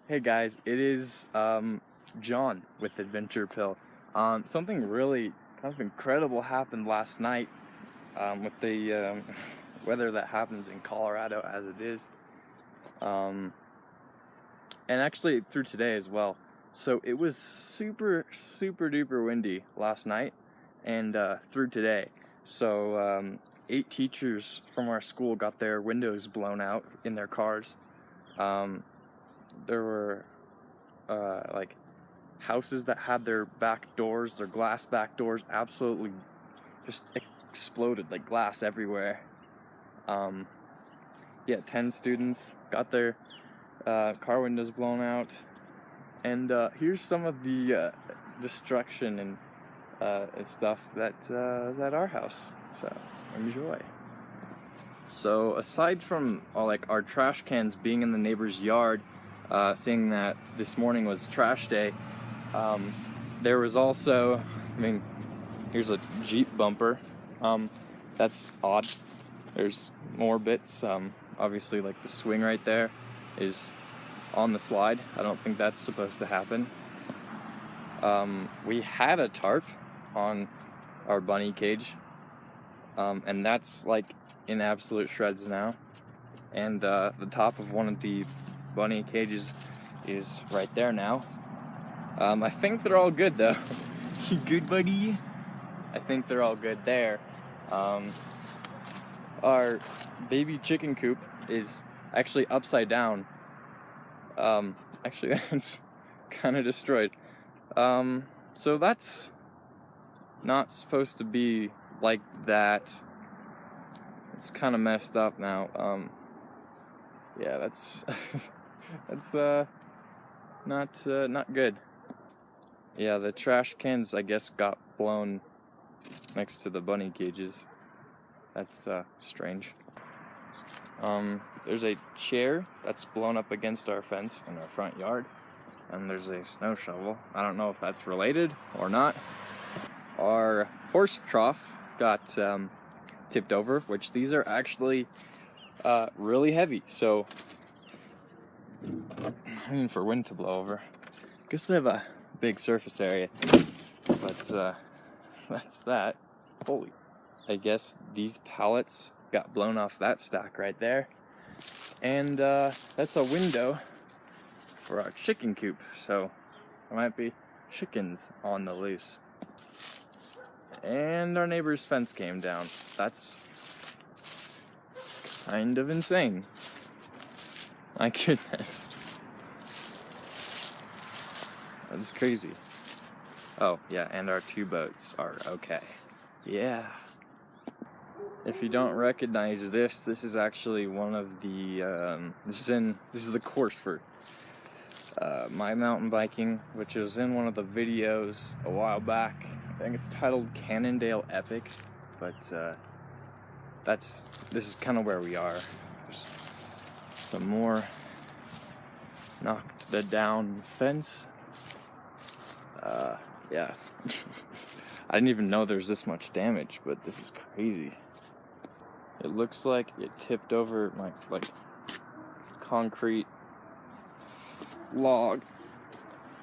Hey guys, it is John with AdventurePill. Something really kind of incredible happened last night with the weather that happens in Colorado as it is, and actually through today as well. So it was super duper windy last night and through today. So 8 teachers from our school got their windows blown out in their cars. There were like houses that had their back doors, their glass back doors, absolutely just exploded, like glass everywhere. Yeah, 10 students got their car windows blown out, and here's some of the destruction and stuff that is at our house. So enjoy. So aside from like our trash cans being in the neighbor's yard, seeing that this morning was trash day, there was also, here's a Jeep bumper. That's odd. There's more bits. Obviously, like the swing right there is on the slide. I don't think that's supposed to happen. We had a tarp on our bunny cage, and that's like in absolute shreds now. And the top of one of the bunny cages is right there now. I think they're all good though. You good, buddy? I think they're all good there. Our baby chicken coop is actually upside down. Actually, that's kind of destroyed. So that's not supposed to be like that. It's kind of messed up now. Yeah, that's that's not good. Yeah, the trash cans, I guess, got blown next to the bunny cages. That's strange. There's a chair that's blown up against our fence in our front yard, and there's a snow shovel. I don't know if that's related or not. Our horse trough got tipped over, which these are actually really heavy, so for wind to blow over. I guess they have a big surface area, but that's that. Holy. I guess these pallets got blown off that stack right there, and that's a window for our chicken coop, so there might be chickens on the loose. And our neighbor's fence came down. That's kind of insane. My goodness. That's crazy. Oh, yeah, and our 2 boats are okay. Yeah. If you don't recognize this is actually one of the, this is the course for my mountain biking, which was in one of the videos a while back. I think it's titled Cannondale Epic, but this is kind of where we are. There's some more knocked down fence. Yeah, I didn't even know there's this much damage, but this is crazy. It looks like it tipped over my concrete log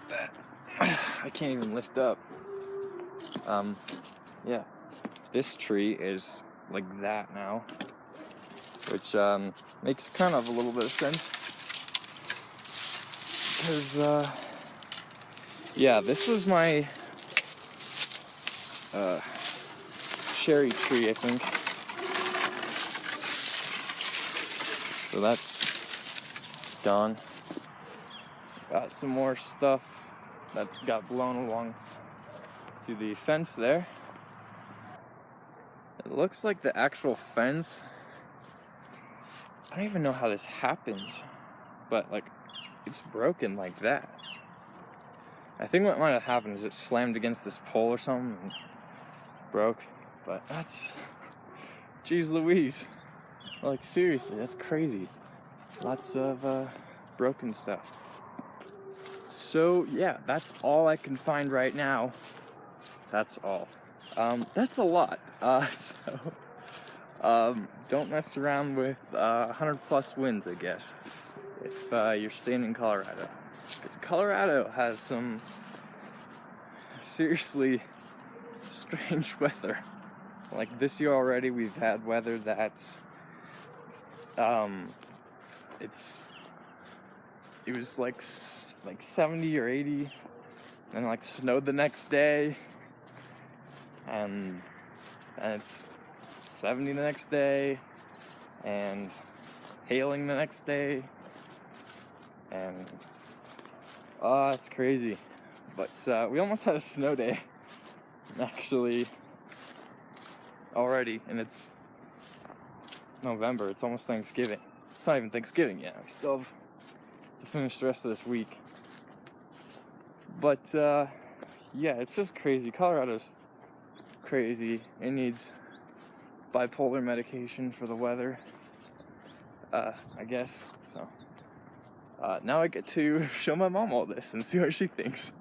that I can't even lift up. Yeah, this tree is like that now, which makes kind of a little bit of sense, because yeah, this was my cherry tree, I think. So that's gone. Got some more stuff that got blown along to the fence there. It looks like the actual fence, I don't even know how this happens, but like it's broken like that. I think what might have happened is it slammed against this pole or something and broke, but that's, geez Louise, like seriously, that's crazy. Lots of broken stuff. So yeah, that's all I can find right now. That's all. That's a lot. So don't mess around with 100+ winds, I guess. if you're staying in Colorado. Because Colorado has some seriously strange weather. Like this year already, we've had weather that's it was like 70 or 80, and like snowed the next day, and it's 70 the next day, and hailing the next day, and it's crazy. But we almost had a snow day actually already, and it's November. It's almost Thanksgiving. It's not even Thanksgiving yet. We still have to finish the rest of this week. But yeah, it's just crazy. Colorado's crazy. It needs bipolar medication for the weather, I guess. So now I get to show my mom all this and see what she thinks.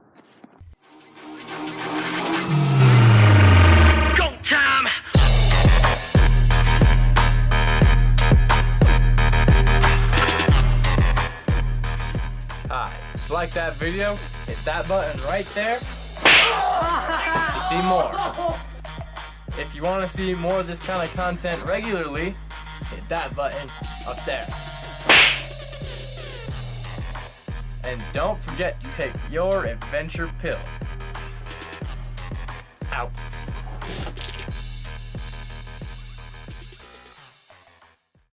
Go time! Hi, if you like that video, hit that button right there to see more. If you want to see more of this kind of content regularly, hit that button up there. And don't forget to take your adventure pill. Out.